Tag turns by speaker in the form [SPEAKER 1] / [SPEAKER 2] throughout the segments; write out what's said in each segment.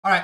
[SPEAKER 1] All right.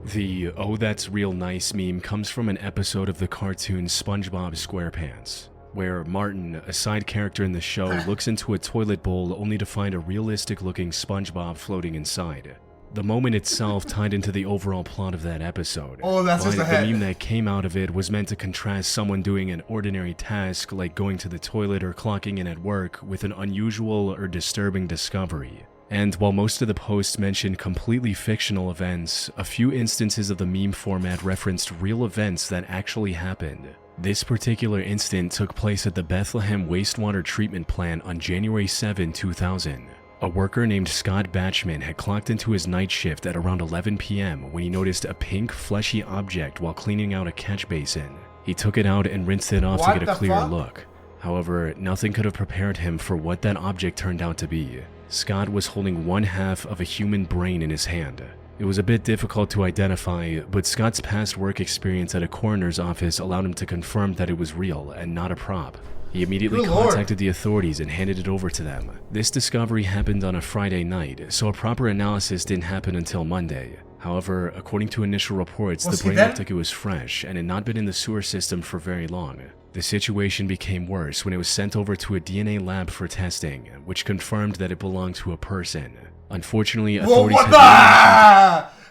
[SPEAKER 2] The "Oh that's real nice" meme comes from an episode of the cartoon SpongeBob SquarePants, where Martin, a side character in the show, looks into a toilet bowl only to find a realistic-looking SpongeBob floating inside. The moment itself tied into the overall plot of that episode.
[SPEAKER 1] Oh, that's just
[SPEAKER 2] the
[SPEAKER 1] ahead.
[SPEAKER 2] meme that came out of it was meant to contrast someone doing an ordinary task like going to the toilet or clocking in at work with an unusual or disturbing discovery. And while most of the posts mentioned completely fictional events, a few instances of the meme format referenced real events that actually happened. This particular incident took place at the Bethlehem wastewater treatment plant on January 7, 2000. A worker named Scott Batchman had clocked into his night shift at around 11 p.m. when he noticed a pink, fleshy object while cleaning out a catch basin. He took it out and rinsed it off to get a clearer look. However, nothing could have prepared him for what that object turned out to be. Scott was holding one half of a human brain in his hand. It was a bit difficult to identify, but Scott's past work experience at a coroner's office allowed him to confirm that it was real and not a prop. He immediately contacted the authorities and handed it over to them. This discovery happened on a Friday night, so a proper analysis didn't happen until Monday. However, according to initial reports, the brain looked like it was fresh and had not been in the sewer system for very long. The situation became worse when it was sent over to a DNA lab for testing, which confirmed that it belonged to a person. Unfortunately, authorities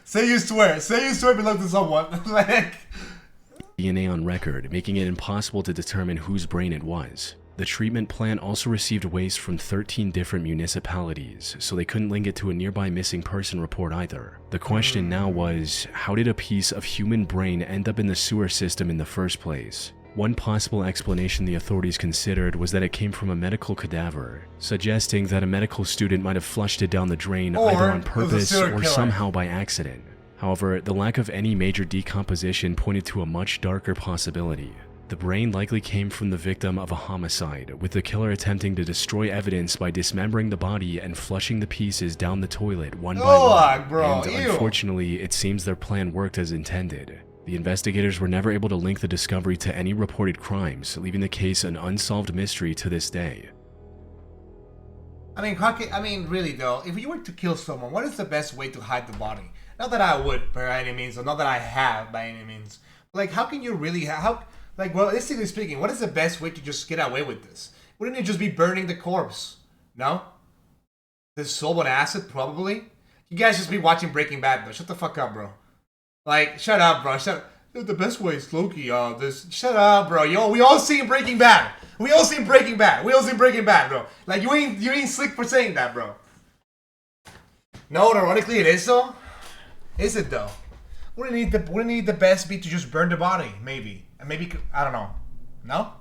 [SPEAKER 1] Say you swear it belonged to someone. Like...
[SPEAKER 2] DNA on record, making it impossible to determine whose brain it was. The treatment plant also received waste from 13 different municipalities, so they couldn't link it to a nearby missing person report either. The question now was, how did a piece of human brain end up in the sewer system in the first place? One possible explanation the authorities considered was that it came from a medical cadaver, suggesting that a medical student might have flushed it down the drain either on purpose or somehow by accident. However, the lack of any major decomposition pointed to a much darker possibility. The brain likely came from the victim of a homicide, with the killer attempting to destroy evidence by dismembering the body and flushing the pieces down the toilet one by one. Unfortunately, it seems their plan worked as intended. The investigators were never able to link the discovery to any reported crimes, leaving the case an unsolved mystery to this day.
[SPEAKER 1] I mean, really though, if you were to kill someone, what is the best way to hide the body? Not that I would by any means, or not that I have by any means. Like, how can you really like, realistically speaking, what is the best way to just get away with this? Wouldn't it just be burning the corpse? No? Dissolve on acid, probably? You guys just be watching Breaking Bad, though. Shut the fuck up, bro. Like, shut up, bro. Shut up. Dude, the best way is Loki. Shut up, bro. Yo, we all seen Breaking Bad. We all seen Breaking Bad, bro. Like, you ain't slick for saying that, bro. No, ironically, it is so. Is it though? Wouldn't the best be to just burn the body? Maybe. And maybe, I don't know. No?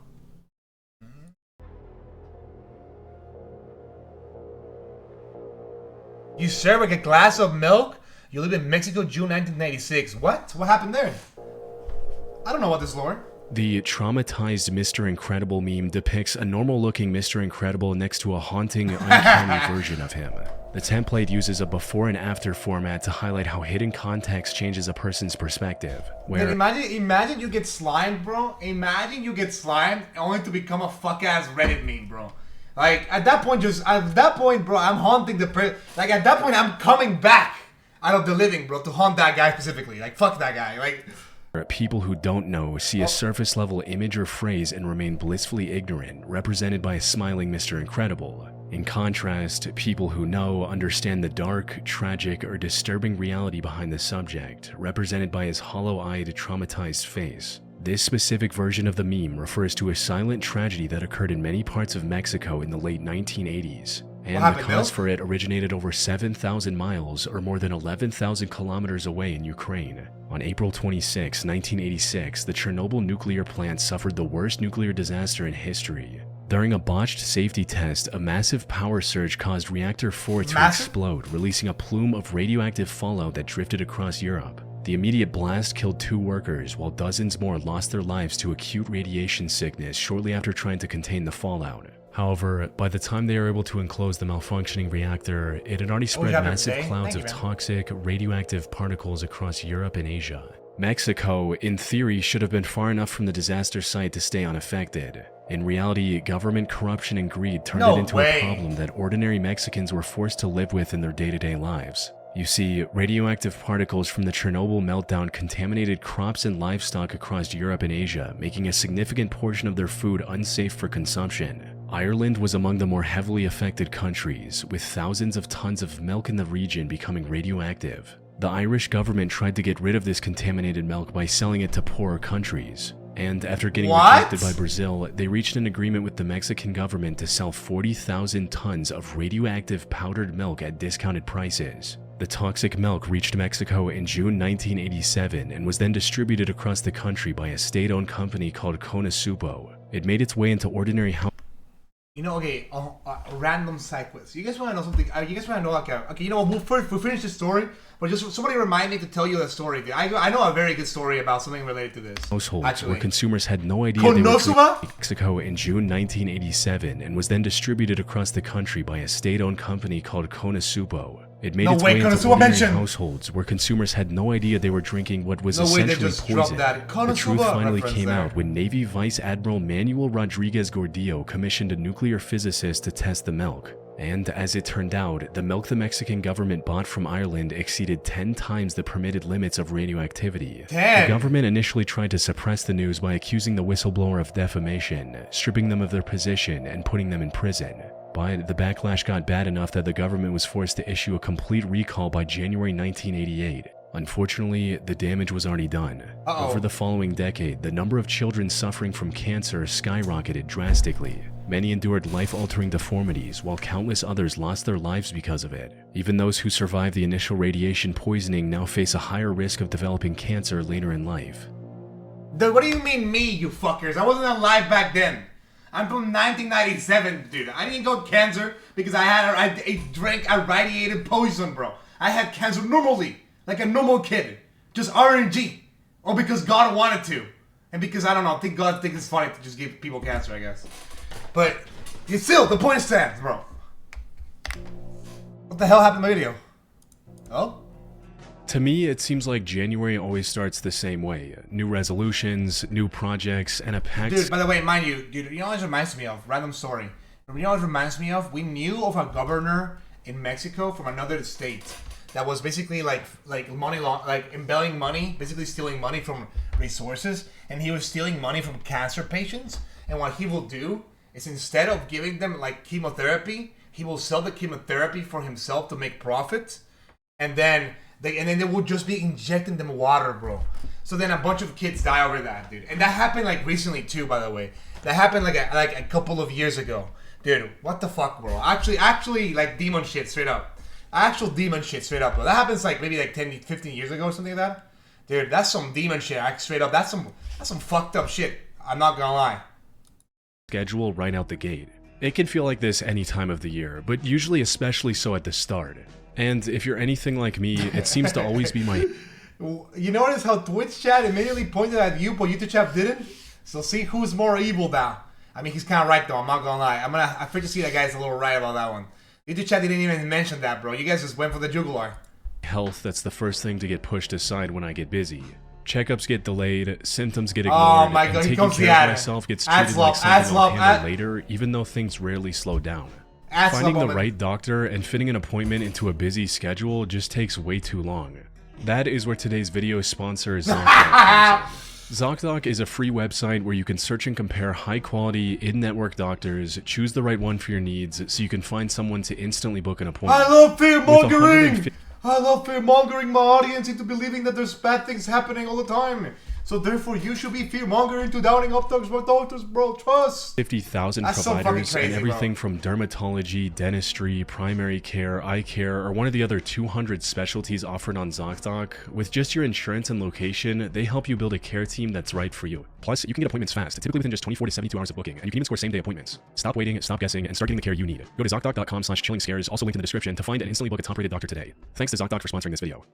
[SPEAKER 1] You serve like a glass of milk? You live in Mexico, June 1996. What? What happened there? I don't know what this lore.
[SPEAKER 2] The traumatized Mr. Incredible meme depicts a normal-looking Mr. Incredible next to a haunting, uncanny version of him. The template uses a before and after format to highlight how hidden context changes a person's perspective.
[SPEAKER 1] Where imagine you get slimed, bro. Imagine you get slimed only to become a fuck-ass Reddit meme, bro. Like, at that point, bro, I'm haunting like, at that point, I'm coming back out of the living, bro, to haunt that guy specifically. Like, fuck that guy. Like...
[SPEAKER 2] People who don't know see a surface-level image or phrase and remain blissfully ignorant, represented by a smiling Mr. Incredible. In contrast, people who know understand the dark, tragic, or disturbing reality behind the subject, represented by his hollow-eyed, traumatized face. This specific version of the meme refers to a silent tragedy that occurred in many parts of Mexico in the late 1980s. And the cause for it originated over 7,000 miles, or more than 11,000 kilometers away in Ukraine. On April 26, 1986, the Chernobyl nuclear plant suffered the worst nuclear disaster in history. During a botched safety test, a massive power surge caused Reactor 4 to explode, releasing a plume of radioactive fallout that drifted across Europe. The immediate blast killed 2 workers, while dozens more lost their lives to acute radiation sickness shortly after trying to contain the fallout. However, by the time they were able to enclose the malfunctioning reactor, it had already spread massive clouds of toxic, radioactive particles across Europe and Asia. Mexico, in theory, should have been far enough from the disaster site to stay unaffected. In reality, government corruption and greed turned it into a problem that ordinary Mexicans were forced to live with in their day-to-day lives. You see, radioactive particles from the Chernobyl meltdown contaminated crops and livestock across Europe and Asia, making a significant portion of their food unsafe for consumption. Ireland was among the more heavily affected countries, with thousands of tons of milk in the region becoming radioactive. The Irish government tried to get rid of this contaminated milk by selling it to poorer countries. And after getting rejected by Brazil, they reached an agreement with the Mexican government to sell 40,000 tons of radioactive powdered milk at discounted prices. The toxic milk reached Mexico in June 1987 and was then distributed across the country by a state-owned company called Conasupo. It made its way into ordinary households.
[SPEAKER 1] You know, okay, random side quiz. You guys want to know something? You guys want to know, like, okay, you know, we'll finish this story, but just somebody remind me to tell you a story. I know a very good story about something related to this.
[SPEAKER 2] Households where consumers had no idea they were in Mexico in June 1987 and was then distributed across the country by a state-owned company called Conasupo. It made its way into ordinary households where consumers had no idea they were drinking what was essentially poison. The truth finally came out when Navy Vice Admiral Manuel Rodriguez Gordillo commissioned a nuclear physicist to test the milk. And as it turned out, the milk the Mexican government bought from Ireland exceeded 10 times the permitted limits of radioactivity. The government initially tried to suppress the news by accusing the whistleblower of defamation, stripping them of their position, and putting them in prison. But the backlash got bad enough that the government was forced to issue a complete recall by January 1988. Unfortunately, the damage was already done. Over the following decade, the number of children suffering from cancer skyrocketed drastically. Many endured life-altering deformities, while countless others lost their lives because of it. Even those who survived the initial radiation poisoning now face a higher risk of developing cancer later in life.
[SPEAKER 1] Dude, what do you mean me, you fuckers? I wasn't alive back then. I'm from 1997, dude. I didn't get cancer because I drank a radiated poison, bro. I had cancer normally, like a normal kid. Just RNG. Or because God wanted to. And because, I don't know, I think God thinks it's funny to just give people cancer, I guess. But, still, the point stands, bro. What the hell happened in the video? Oh?
[SPEAKER 2] To me, it seems like January always starts the same way. New resolutions, new projects, and a packed...
[SPEAKER 1] Dude, by the way, mind you, dude, you know what it reminds me of? Random story. You know what it reminds me of? We knew of a governor in Mexico from another state that was basically like embezzling money, basically stealing money from resources, and he was stealing money from cancer patients. And what he will do is instead of giving them like chemotherapy, he will sell the chemotherapy for himself to make profit, and then they would just be injecting them water, bro. So then a bunch of kids die over that, dude. And that happened like recently too, by the way. That happened like a couple of years ago. Dude, what the fuck, bro? Actually, like demon shit, straight up. Actual demon shit, straight up, bro. That happens like maybe like 10, 15 years ago or something like that. Dude, that's some demon shit, straight up. That's some fucked up shit. I'm not gonna lie.
[SPEAKER 2] Schedule right out the gate. It can feel like this any time of the year, but usually especially so at the start. And if you're anything like me, it seems to always be my...
[SPEAKER 1] You notice how Twitch chat immediately pointed at you, but YouTube chat didn't? So see who's more evil now. I mean, he's kind of right though, I'm not gonna lie. I feel to see that guy's a little right about that one. YouTube chat didn't even mention that, bro. You guys just went for the jugular.
[SPEAKER 2] Health, that's the first thing to get pushed aside when I get busy. Checkups get delayed, symptoms get ignored,
[SPEAKER 1] oh my God,
[SPEAKER 2] and taking care of myself gets treated like something I'll handle later, even though things rarely slow down. Finding the right doctor and fitting an appointment into a busy schedule just takes way too long. That is where today's video sponsor is ZocDoc. ZocDoc is a free website where you can search and compare high-quality, in-network doctors, choose the right one for your needs, so you can find someone to instantly book an appointment.
[SPEAKER 1] I love fear-mongering! I love fear-mongering my audience into believing that there's bad things happening all the time. So therefore, you should be fear-mongering to doubting up doctors, bro. Trust.
[SPEAKER 2] 50,000 providers and everything from dermatology, dentistry, primary care, eye care, or one of the other 200 specialties offered on ZocDoc. With just your insurance and location, they help you build a care team that's right for you. Plus, you can get appointments fast, typically within just 24 to 72 hours of booking, and you can even score same-day appointments. Stop waiting, stop guessing, and start getting the care you need. Go to ZocDoc.com/chillingscares, also linked in the description, to find and instantly book a top-rated doctor today. Thanks to ZocDoc for sponsoring this video.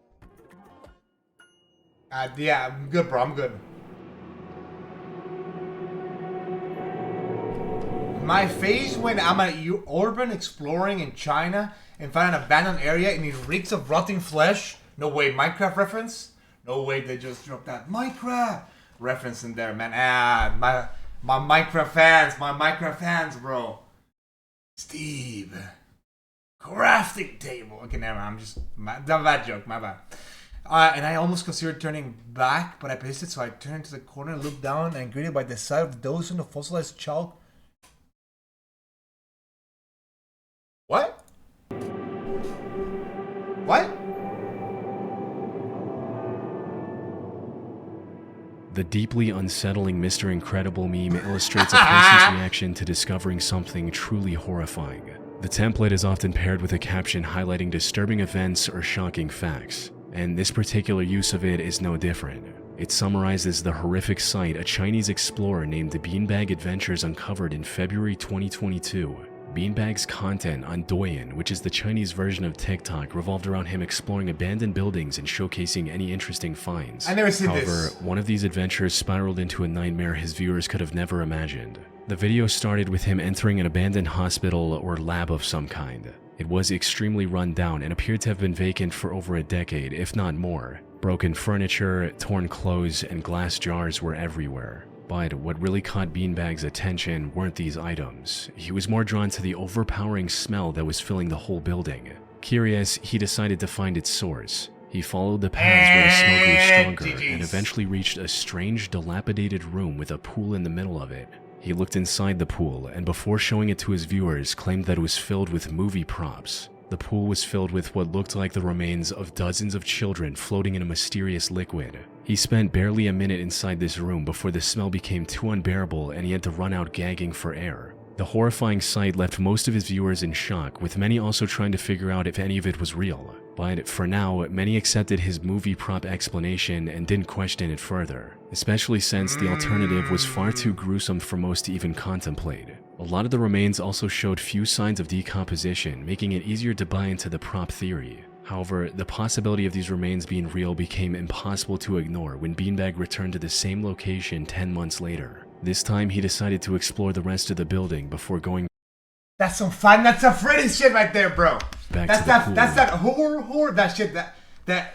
[SPEAKER 1] Yeah, I'm good, bro. I'm good. My face when I'm at urban exploring in China and find an abandoned area and it reeks of rotting flesh. No way, Minecraft reference? No way they just dropped that Minecraft reference in there, man. My Minecraft fans, bro. Steve. Crafting table. Okay, never mind. My bad joke, my bad. And I almost considered turning back, but I persisted, so I turned to the corner and looked down and greeted by the sight of dozens of fossilized chalk. What? What?
[SPEAKER 2] The deeply unsettling Mr. Incredible meme illustrates a person's reaction to discovering something truly horrifying. The template is often paired with a caption highlighting disturbing events or shocking facts, and this particular use of it is no different. It summarizes the horrific sight a Chinese explorer named the Beanbag Adventures uncovered in February 2022. Beanbag's content on Douyin, which is the Chinese version of TikTok, revolved around him exploring abandoned buildings and showcasing any interesting finds.
[SPEAKER 1] I never seen
[SPEAKER 2] However,
[SPEAKER 1] this.
[SPEAKER 2] one of these adventures spiraled into a nightmare his viewers could have never imagined. The video started with him entering an abandoned hospital or lab of some kind. It was extremely run down and appeared to have been vacant for over a decade, if not more. Broken furniture, torn clothes, and glass jars were everywhere. But what really caught Beanbag's attention weren't these items. He was more drawn to the overpowering smell that was filling the whole building. Curious, he decided to find its source. He followed the paths where the smoke grew stronger and eventually reached a strange, dilapidated room with a pool in the middle of it. He looked inside the pool and before showing it to his viewers, claimed that it was filled with movie props. The pool was filled with what looked like the remains of dozens of children floating in a mysterious liquid. He spent barely a minute inside this room before the smell became too unbearable and he had to run out gagging for air. The horrifying sight left most of his viewers in shock, with many also trying to figure out if any of it was real. But for now, many accepted his movie prop explanation and didn't question it further, especially since the alternative was far too gruesome for most to even contemplate. A lot of the remains also showed few signs of decomposition, making it easier to buy into the prop theory. However, the possibility of these remains being real became impossible to ignore when Beanbag returned to the same location 10 months later. This time, he decided to explore the rest of the building before going.
[SPEAKER 1] That's some fun. That's some Freddy shit right there, bro. That's that horror. That shit. That.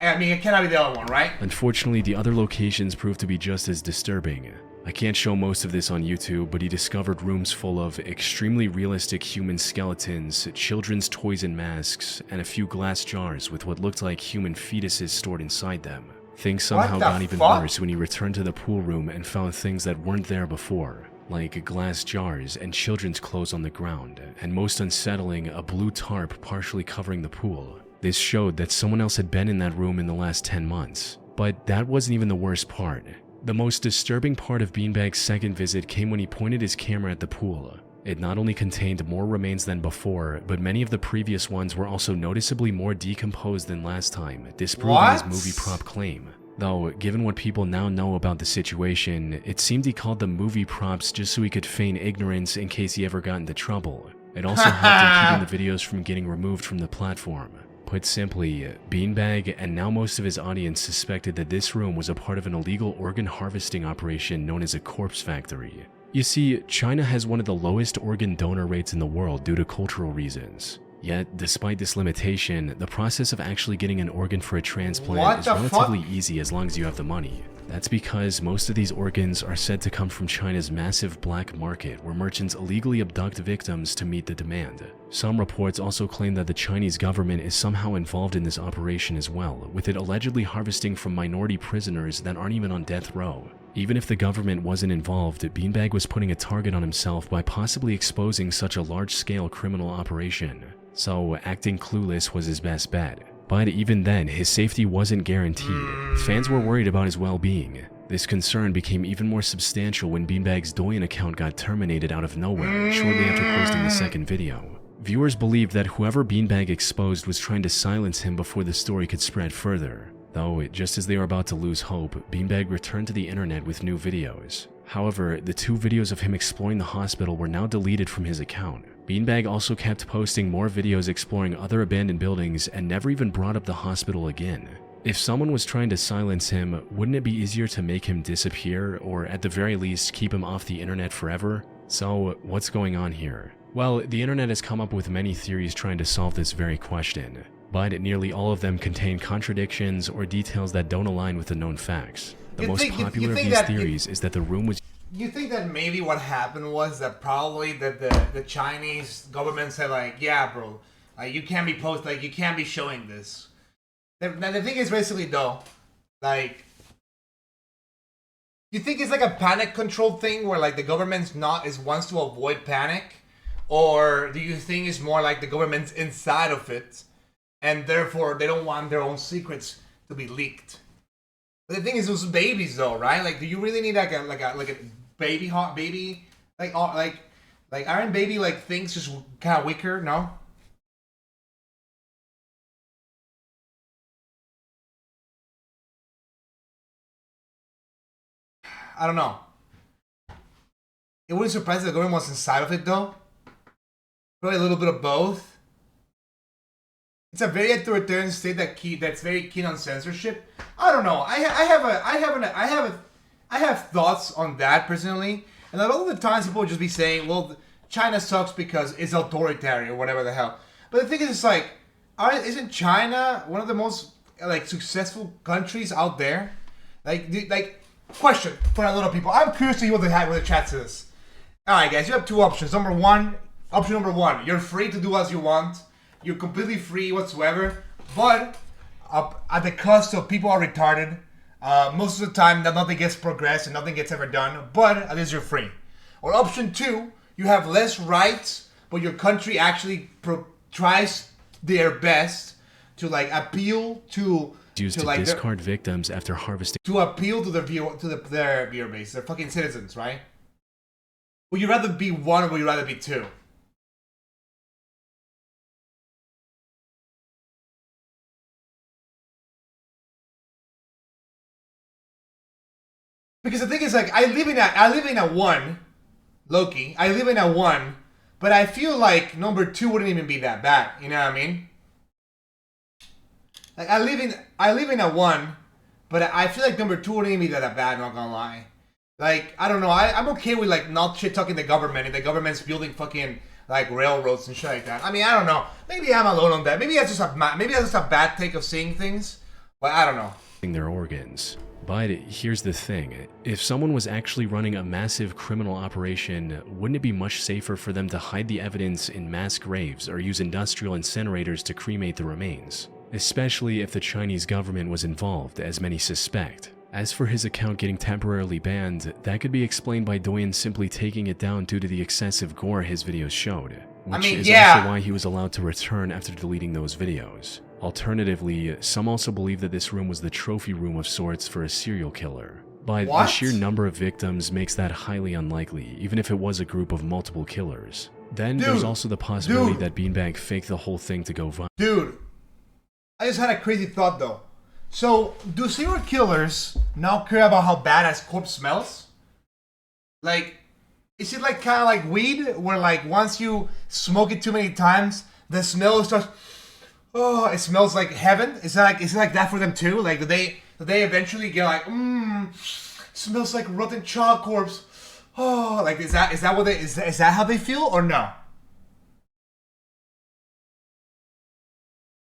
[SPEAKER 1] I mean, it cannot be the other one, right?
[SPEAKER 2] Unfortunately, the other locations proved to be just as disturbing. I can't show most of this on YouTube, but he discovered rooms full of extremely realistic human skeletons, children's toys and masks, and a few glass jars with what looked like human fetuses stored inside them. Things somehow got even worse when he returned to the pool room and found things that weren't there before, like glass jars and children's clothes on the ground, and most unsettling, a blue tarp partially covering the pool. This showed that someone else had been in that room in the last 10 months. But that wasn't even the worst part. The most disturbing part of Beanbag's second visit came when he pointed his camera at the pool. It not only contained more remains than before, but many of the previous ones were also noticeably more decomposed than last time, disproving his movie prop claim. Though, given what people now know about the situation, it seemed he called them movie props just so he could feign ignorance in case he ever got into trouble. It also helped in keeping the videos from getting removed from the platform. Put simply, Beanbag and now most of his audience suspected that this room was a part of an illegal organ harvesting operation known as a corpse factory. You see, China has one of the lowest organ donor rates in the world due to cultural reasons. Yet, despite this limitation, the process of actually getting an organ for a transplant is relatively easy as long as you have the money. That's because most of these organs are said to come from China's massive black market, where merchants illegally abduct victims to meet the demand. Some reports also claim that the Chinese government is somehow involved in this operation as well, with it allegedly harvesting from minority prisoners that aren't even on death row. Even if the government wasn't involved, Beanbag was putting a target on himself by possibly exposing such a large-scale criminal operation. So, acting clueless was his best bet. But even then, his safety wasn't guaranteed. Fans were worried about his well-being. This concern became even more substantial when Beanbag's Douyin account got terminated out of nowhere shortly after posting the second video. Viewers believed that whoever Beanbag exposed was trying to silence him before the story could spread further. Though, just as they were about to lose hope, Beanbag returned to the internet with new videos. However, the 2 videos of him exploring the hospital were now deleted from his account. Beanbag also kept posting more videos exploring other abandoned buildings and never even brought up the hospital again. If someone was trying to silence him, wouldn't it be easier to make him disappear, or at the very least keep him off the internet forever? So, what's going on here? Well, the internet has come up with many theories trying to solve this very question, but nearly all of them contain contradictions or details that don't align with the known facts. The most popular of these theories is that the room was...
[SPEAKER 1] You think that maybe what happened was that probably that the Chinese government said like, yeah, bro, like you can't be you can't be showing this. Now the thing is basically though, like, you think it's like a panic control thing where like the government's wants to avoid panic, or do you think it's more like the government's inside of it, and therefore they don't want their own secrets to be leaked? But the thing is, those babies though, right? Like, do you really need like a baby like aren't baby like things just kind of weaker? No. I don't know. It wouldn't surprise if the government was inside of it though. Probably a little bit of both. It's a very authoritarian state that's very keen on censorship. I don't know. I have thoughts on that personally, and a lot of the times people would just be saying, "Well, China sucks because it's authoritarian or whatever the hell." But the thing is, it's like, isn't China one of the most like successful countries out there? Like, question for a lot of people. I'm curious to hear what the chat says. All right, guys, you have two options. Option number one, you're free to do as you want. You're completely free whatsoever, but at the cost of people are retarded. Most of the time, nothing gets progressed and nothing gets ever done, but at least you're free. Or option two, you have less rights, but your country actually tries their best to like appeal to
[SPEAKER 2] used to
[SPEAKER 1] like
[SPEAKER 2] discard victims after harvesting.
[SPEAKER 1] To appeal to their viewer base, their fucking citizens, right? Would you rather be one or would you rather be two? Because the thing is, like, I live in a one, Loki. I live in a one, but I feel like number two wouldn't even be that bad. You know what I mean? Like, I live in a one, but I feel like number two wouldn't even be that bad. Not gonna lie. Like, I don't know. I'm okay with like not shit talking the government if the government's building fucking like railroads and shit like that. I mean, I don't know. Maybe I'm alone on that. Maybe that's just a bad take of seeing things. But I don't know.
[SPEAKER 2] Their organs. But here's the thing, if someone was actually running a massive criminal operation, wouldn't it be much safer for them to hide the evidence in mass graves or use industrial incinerators to cremate the remains? Especially if the Chinese government was involved, as many suspect. As for his account getting temporarily banned, that could be explained by Doyen simply taking it down due to the excessive gore his videos showed, which is also why he was allowed to return after deleting those videos. Alternatively, some also believe that this room was the trophy room of sorts for a serial killer. But the sheer number of victims makes that highly unlikely, even if it was a group of multiple killers. Then there's also the possibility that Beanbag faked the whole thing to go viral.
[SPEAKER 1] Dude, I just had a crazy thought though. So, do serial killers now care about how bad a corpse smells? Like, is it like kind of like weed, where like once you smoke it too many times, the smell starts... Oh, it smells like heaven. Is it like that for them too? Like, do they eventually get like, smells like rotten child corpse? Oh, like is that how they feel or no?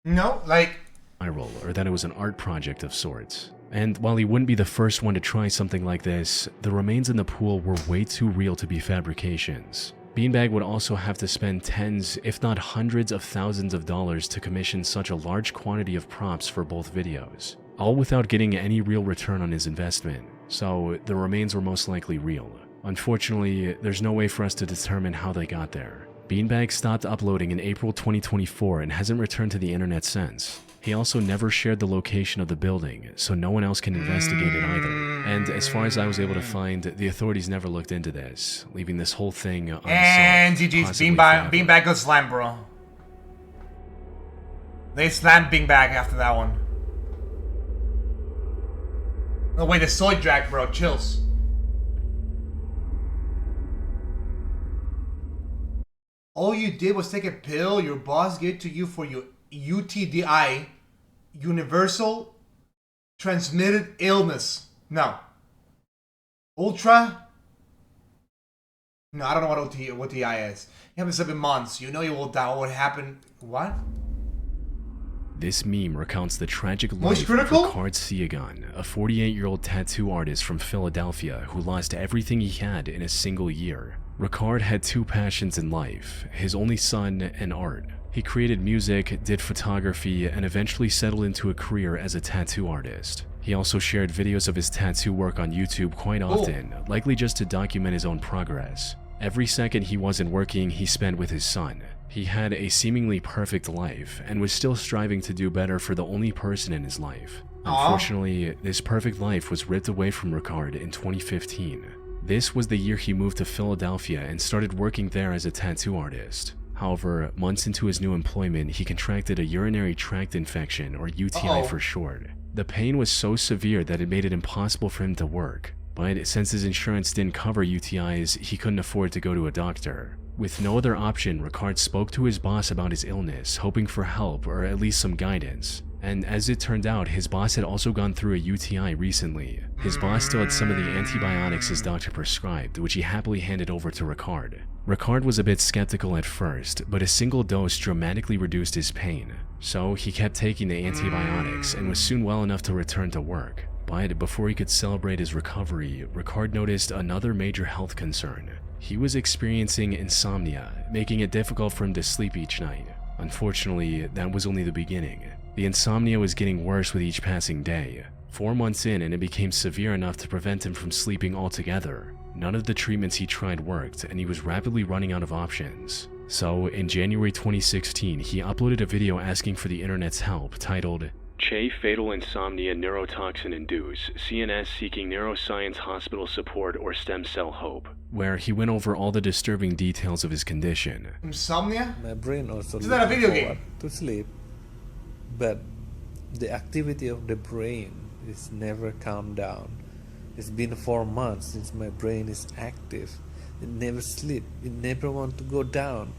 [SPEAKER 1] No, like
[SPEAKER 2] viral, or that it was an art project of sorts. And while he wouldn't be the first one to try something like this, the remains in the pool were way too real to be fabrications. Beanbag would also have to spend tens, if not hundreds of thousands of dollars to commission such a large quantity of props for both videos, all without getting any real return on his investment, so the remains were most likely real. Unfortunately, there's no way for us to determine how they got there. Beanbag stopped uploading in April 2024 and hasn't returned to the internet since. He also never shared the location of the building, so no one else can investigate it either. And as far as I was able to find, the authorities never looked into this, leaving this whole thing unsolved.
[SPEAKER 1] And GG's, Beanbag got slammed, bro. They slammed Beanbag after that one. No way, the soy drag, bro. Chills. All you did was take a pill your boss gave to you for your UTDI, universal transmitted illness. No. Ultra No, I don't know what TI is. You haven't slept in months. You know you will die. What would happen? What?
[SPEAKER 2] This meme recounts the tragic
[SPEAKER 1] Most
[SPEAKER 2] life of
[SPEAKER 1] critical?
[SPEAKER 2] Ricard Siegon, a 48-year-old tattoo artist from Philadelphia who lost everything he had in a single year. Ricard had two passions in life, his only son and art. He created music, did photography, and eventually settled into a career as a tattoo artist. He also shared videos of his tattoo work on YouTube quite often, likely just to document his own progress. Every second he wasn't working, he spent with his son. He had a seemingly perfect life, and was still striving to do better for the only person in his life. Unfortunately, this perfect life was ripped away from Ricard in 2015. This was the year he moved to Philadelphia and started working there as a tattoo artist. However, months into his new employment, he contracted a urinary tract infection, or UTI for short. The pain was so severe that it made it impossible for him to work. But since his insurance didn't cover UTIs, he couldn't afford to go to a doctor. With no other option, Ricard spoke to his boss about his illness, hoping for help or at least some guidance. And as it turned out, his boss had also gone through a UTI recently. His boss still had some of the antibiotics his doctor prescribed, which he happily handed over to Ricard. Ricard was a bit skeptical at first, but a single dose dramatically reduced his pain. So he kept taking the antibiotics and was soon well enough to return to work. But before he could celebrate his recovery, Ricard noticed another major health concern. He was experiencing insomnia, making it difficult for him to sleep each night. Unfortunately, that was only the beginning. The insomnia was getting worse with each passing day. 4 months in, and it became severe enough to prevent him from sleeping altogether. None of the treatments he tried worked, and he was rapidly running out of options. So, in January 2016, he uploaded a video asking for the internet's help, titled, "Che fatal insomnia neurotoxin induce, CNS seeking neuroscience hospital support or stem cell hope," where he went over all the disturbing details of his condition.
[SPEAKER 1] Insomnia?
[SPEAKER 3] My brain also
[SPEAKER 1] Is that a video
[SPEAKER 3] looking
[SPEAKER 1] game?
[SPEAKER 3] forward to sleep, but the activity of the brain is never calmed down. It's been 4 months since my brain is active. It never sleep. It never want to go down.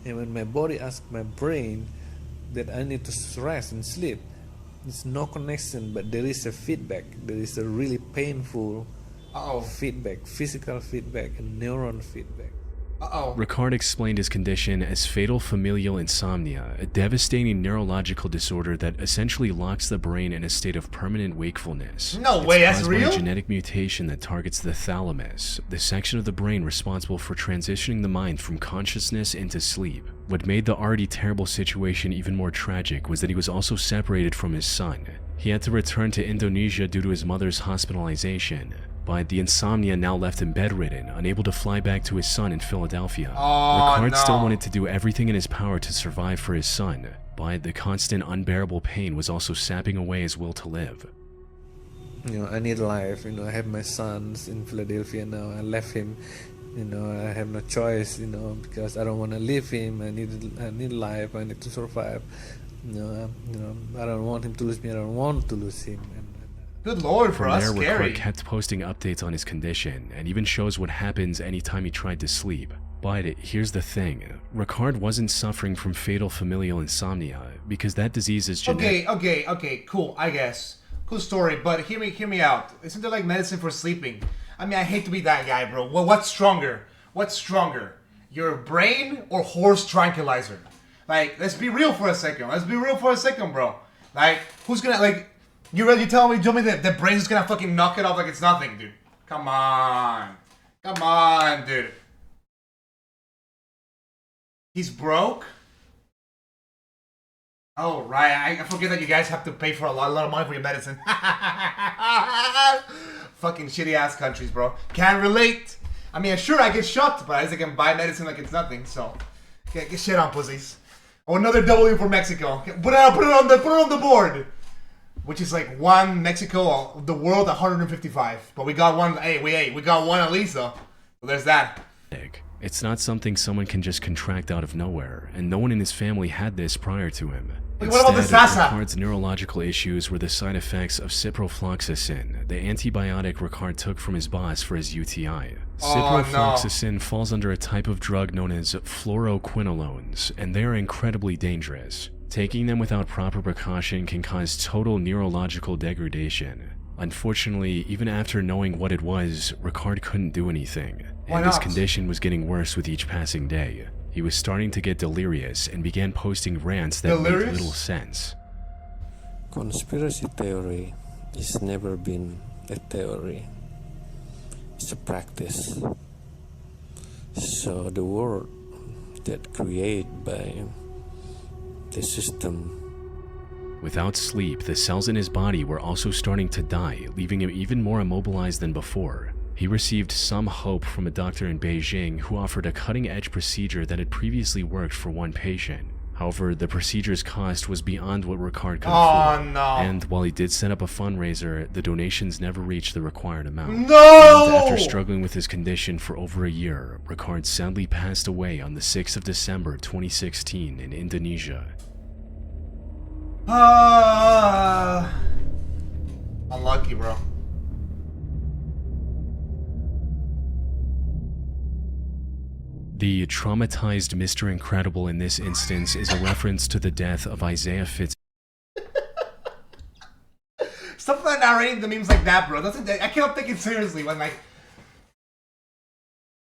[SPEAKER 3] And when my body asks my brain that I need to rest and sleep, there's no connection, but there is a feedback. There is a really painful feedback, physical feedback, and neuron feedback.
[SPEAKER 2] Ricard explained his condition as fatal familial insomnia, a devastating neurological disorder that essentially locks the brain in a state of permanent wakefulness.
[SPEAKER 1] No way, that's
[SPEAKER 2] caused by
[SPEAKER 1] real?
[SPEAKER 2] a genetic mutation that targets the thalamus, the section of the brain responsible for transitioning the mind from consciousness into sleep. What made the already terrible situation even more tragic was that he was also separated from his son. He had to return to Indonesia due to his mother's hospitalization. But the insomnia now left him bedridden, unable to fly back to his son in Philadelphia. Ricard still wanted to do everything in his power to survive for his son, but the constant unbearable pain was also sapping away his will to live.
[SPEAKER 3] I need life. I have my sons in Philadelphia now. I left him. I have no choice. Because I don't want to leave him. I need life. I need to survive. I don't want him to lose me. I don't want to lose him.
[SPEAKER 1] Good lord,
[SPEAKER 2] From
[SPEAKER 1] bro,
[SPEAKER 2] there,
[SPEAKER 1] that's scary.
[SPEAKER 2] Ricard kept posting updates on his condition, and even shows what happens anytime he tried to sleep. But here's the thing, Ricard wasn't suffering from fatal familial insomnia, because that disease is genetic.
[SPEAKER 1] Okay, cool, I guess. Cool story, but hear me out. Isn't there like medicine for sleeping? I mean, I hate to be that guy, bro. Well, what's stronger? What's stronger? Your brain or horse tranquilizer? Like, let's be real for a second. Bro. Like, who's gonna, like... You tell me that the brain's just gonna fucking knock it off like it's nothing, dude. Come on, dude. He's broke? Oh, right. I forget that you guys have to pay for a lot of money for your medicine. Fucking shitty ass countries, bro. Can't relate. I mean, sure, I get shocked, but at least I can buy medicine like it's nothing, so. Get shit on, pussies. Oh, another W for Mexico. Put it on the board. Which is like one Mexico, the world 155. But we got one, we got one at least though. So there's that.
[SPEAKER 2] It's not something someone can just contract out of nowhere, and no one in his family had this prior to him.
[SPEAKER 1] Wait, what about the Sasa?
[SPEAKER 2] Ricard's neurological issues were the side effects of ciprofloxacin, the antibiotic Ricard took from his boss for his UTI. Ciprofloxacin falls under a type of drug known as fluoroquinolones, and they are incredibly dangerous. Taking them without proper precaution can cause total neurological degradation. Unfortunately, even after knowing what it was, Ricard couldn't do anything,
[SPEAKER 1] Why
[SPEAKER 2] and his
[SPEAKER 1] not?
[SPEAKER 2] condition was getting worse with each passing day. He was starting to get delirious and began posting rants that made
[SPEAKER 1] Delirious?
[SPEAKER 2] little sense.
[SPEAKER 3] Conspiracy theory has never been a theory. It's a practice. So the world that created by the system.
[SPEAKER 2] Without sleep, the cells in his body were also starting to die, leaving him even more immobilized than before. He received some hope from a doctor in Beijing who offered a cutting-edge procedure that had previously worked for one patient. However, the procedure's cost was beyond what Ricard could afford.
[SPEAKER 1] Oh no.
[SPEAKER 2] And while he did set up a fundraiser, the donations never reached the required amount.
[SPEAKER 1] No!
[SPEAKER 2] And after struggling with his condition for over a year, Ricard sadly passed away on the 6th of December 2016 in Indonesia.
[SPEAKER 1] Unlucky, bro.
[SPEAKER 2] The traumatized Mr. Incredible in this instance is a reference to the death of Isaiah Fitz.
[SPEAKER 1] Stop like narrating the memes like that, bro. I cannot take it seriously when like.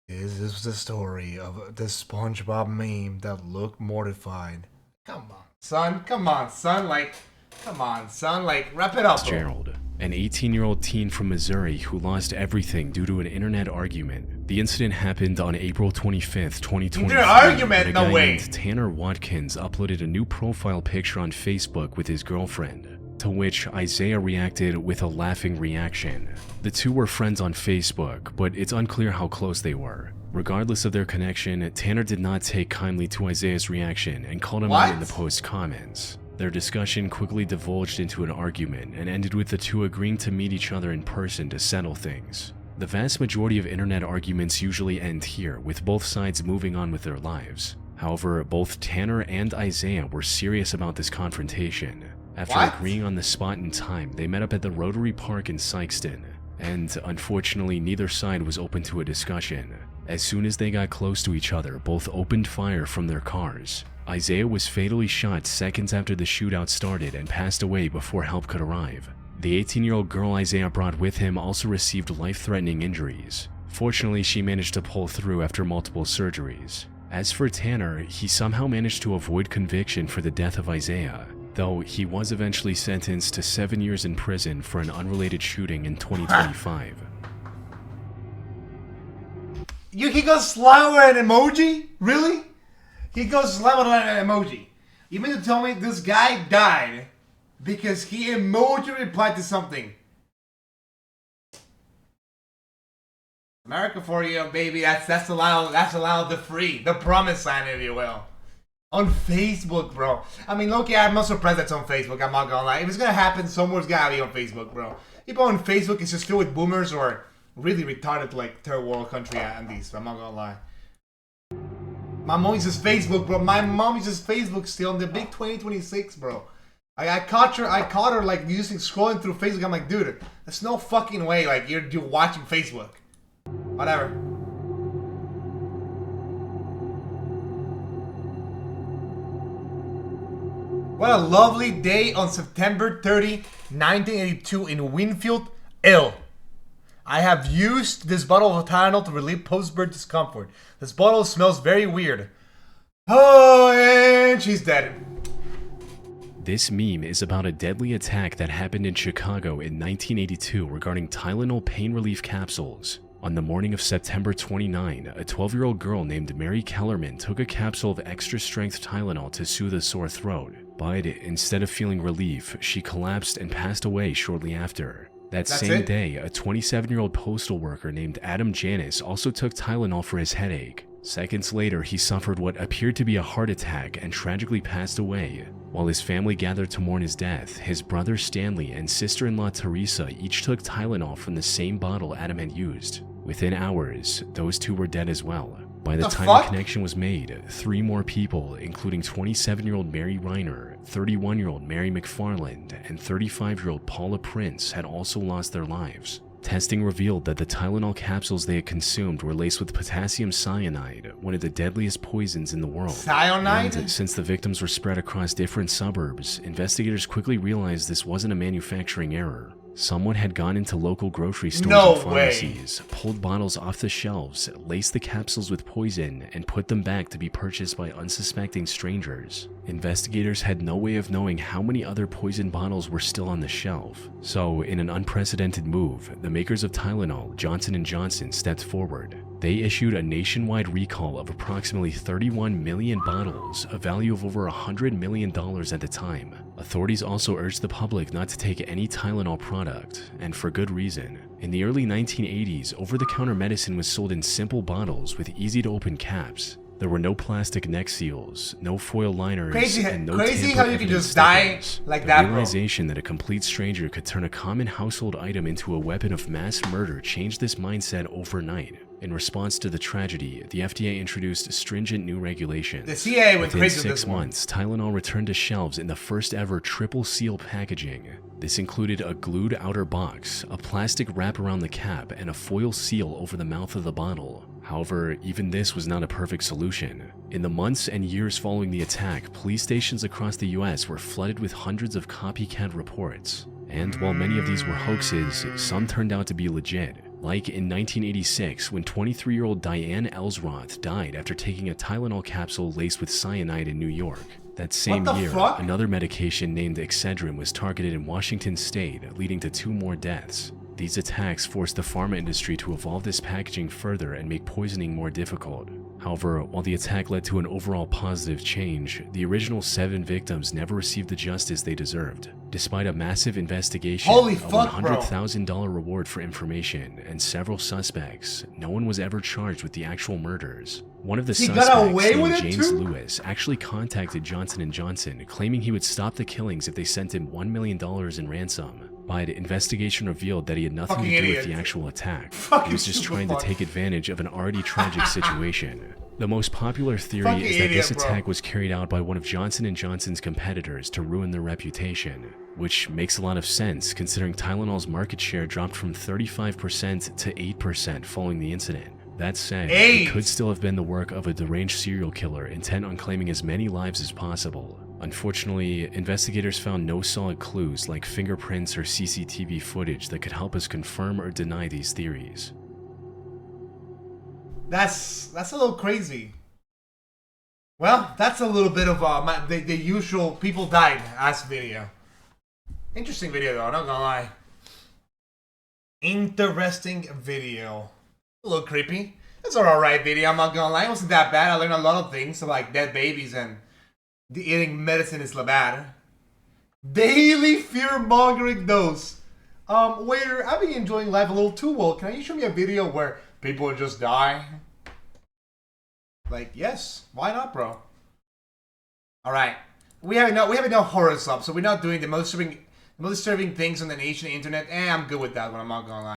[SPEAKER 1] This is the story of the SpongeBob meme that looked mortified. Come on, son. Come on, son. Like, come on, son. Like, wrap it up, bro.
[SPEAKER 2] Gerald, an 18-year-old teen from Missouri who lost everything due to an internet argument. The incident happened on April 25th, 2023.
[SPEAKER 1] Internet argument?
[SPEAKER 2] when a
[SPEAKER 1] No
[SPEAKER 2] guy
[SPEAKER 1] way.
[SPEAKER 2] named Tanner Watkins uploaded a new profile picture on Facebook with his girlfriend, to which Isaiah reacted with a laughing reaction. The two were friends on Facebook, but it's unclear how close they were. Regardless of their connection, Tanner did not take kindly to Isaiah's reaction and called him out in the post's comments. Their discussion quickly divulged into an argument and ended with the two agreeing to meet each other in person to settle things. The vast majority of internet arguments usually end here, with both sides moving on with their lives. However, both Tanner and Isaiah were serious about this confrontation. After agreeing on the spot and time, they met up at the Rotary Park in Sykeston, and unfortunately neither side was open to a discussion. As soon as they got close to each other, both opened fire from their cars. Isaiah was fatally shot seconds after the shootout started and passed away before help could arrive. The 18-year-old girl Isaiah brought with him also received life-threatening injuries. Fortunately, she managed to pull through after multiple surgeries. As for Tanner, he somehow managed to avoid conviction for the death of Isaiah, though he was eventually sentenced to 7 years in prison for an unrelated shooting in 2025.
[SPEAKER 1] He goes slam with an emoji? Really? He goes slam with an emoji. You mean to tell me this guy died because he emoji replied to something? America for you, baby. That's allowed the free, the promised land, if you will. On Facebook, bro. I mean, okay, I'm not surprised that's on Facebook. I'm not gonna lie. If it's gonna happen, somewhere's gotta be on Facebook, bro. People on Facebook is just filled with boomers or really retarded, like third world country Andes. I'm not gonna lie. My mom uses Facebook, bro. My mom uses Facebook still in the big 2026, bro. I caught her like using scrolling through Facebook. I'm like, dude, there's no fucking way like you're watching Facebook. Whatever. What a lovely day on September 30, 1982 in Winfield, Ill. I have used this bottle of Tylenol to relieve post-birth discomfort. This bottle smells very weird. Oh, and she's dead.
[SPEAKER 2] This meme is about a deadly attack that happened in Chicago in 1982 regarding Tylenol pain relief capsules. On the morning of September 29, a 12-year-old girl named Mary Kellerman took a capsule of extra-strength Tylenol to soothe a sore throat. But instead of feeling relief, she collapsed and passed away shortly after. That same day, a 27-year-old postal worker named Adam Janis also took Tylenol for his headache. Seconds later, he suffered what appeared to be a heart attack and tragically passed away. While his family gathered to mourn his death, his brother Stanley and sister-in-law Teresa each took Tylenol from the same bottle Adam had used. Within hours, those two were dead as well. By the time the connection was made, 3 more people, including 27-year-old Mary Reiner, 31-year-old Mary McFarland, and 35-year-old Paula Prince had also lost their lives. Testing revealed that the Tylenol capsules they had consumed were laced with potassium cyanide, one of the deadliest poisons in the world.
[SPEAKER 1] Cyanide?
[SPEAKER 2] And since the victims were spread across different suburbs, investigators quickly realized this wasn't a manufacturing error. Someone had gone into local grocery stores
[SPEAKER 1] No
[SPEAKER 2] and pharmacies, pulled bottles off the shelves, laced the capsules with poison, and put them back to be purchased by unsuspecting strangers. Investigators had no way of knowing how many other poison bottles were still on the shelf. So, in an unprecedented move, the makers of Tylenol, Johnson & Johnson, stepped forward. They issued a nationwide recall of approximately 31 million bottles, a value of over $100 million at the time. Authorities also urged the public not to take any Tylenol product, and for good reason. In the early 1980s, over-the-counter medicine was sold in simple bottles with easy-to-open caps. There were no plastic neck seals, no foil liners, and no
[SPEAKER 1] crazy how you can just die like
[SPEAKER 2] the
[SPEAKER 1] that, bro.
[SPEAKER 2] realization that a complete stranger could turn a common household item into a weapon of mass murder changed this mindset overnight. In response to the tragedy, the FDA introduced stringent new regulations.
[SPEAKER 1] The CIA went
[SPEAKER 2] Within
[SPEAKER 1] crazy with
[SPEAKER 2] 6
[SPEAKER 1] this one.
[SPEAKER 2] months, Tylenol returned to shelves in the first ever triple seal packaging. This included a glued outer box, a plastic wrap around the cap, and a foil seal over the mouth of the bottle. However, even this was not a perfect solution. In the months and years following the attack, police stations across the US were flooded with hundreds of copycat reports. And while many of these were hoaxes, some turned out to be legit. Like in 1986, when 23-year-old Diane Ellsroth died after taking a Tylenol capsule laced with cyanide in New York. That same year,
[SPEAKER 1] fuck?
[SPEAKER 2] another medication named Excedrin was targeted in Washington state, leading to 2 more deaths. These attacks forced the pharma industry to evolve this packaging further and make poisoning more difficult. However, while the attack led to an overall positive change, the original 7 victims never received the justice they deserved. Despite a massive investigation,
[SPEAKER 1] Holy
[SPEAKER 2] a
[SPEAKER 1] fuck, bro.
[SPEAKER 2] $100,000 reward for information, and several suspects, no one was ever charged with the actual murders. One of the
[SPEAKER 1] He got
[SPEAKER 2] suspects,
[SPEAKER 1] away with
[SPEAKER 2] named
[SPEAKER 1] it
[SPEAKER 2] James
[SPEAKER 1] too?
[SPEAKER 2] Lewis, actually contacted Johnson & Johnson, claiming he would stop the killings if they sent him $1 million in ransom. But investigation revealed that he had nothing
[SPEAKER 1] Fucking
[SPEAKER 2] to do
[SPEAKER 1] idiot.
[SPEAKER 2] with the actual attack.
[SPEAKER 1] Fucking
[SPEAKER 2] He was just trying to
[SPEAKER 1] stupid
[SPEAKER 2] take advantage of an already tragic situation. The most popular theory
[SPEAKER 1] Fucking
[SPEAKER 2] is that this
[SPEAKER 1] idiot, bro.
[SPEAKER 2] attack was carried out by one of Johnson & Johnson's competitors to ruin their reputation, which makes a lot of sense considering Tylenol's market share dropped from 35% to 8% following the incident. That said, it could still have been the work of a deranged serial killer intent on claiming as many lives as possible. Unfortunately, investigators found no solid clues like fingerprints or CCTV footage that could help us confirm or deny these theories.
[SPEAKER 1] That's a little crazy. Well, that's a little bit of the usual people died ass video. Interesting video though, not gonna lie. Interesting video. A little creepy. It's an alright video, I'm not gonna lie. It wasn't that bad. I learned a lot of things like dead babies and the eating medicine is bad. Daily fear-mongering dose. Waiter, I've been enjoying life a little too well. Can you show me a video where people just die? Like, yes, why not, bro? Alright. We have no horror sub, so we're not doing the most disturbing things on the nation internet. I'm good with that one, I'm not gonna lie.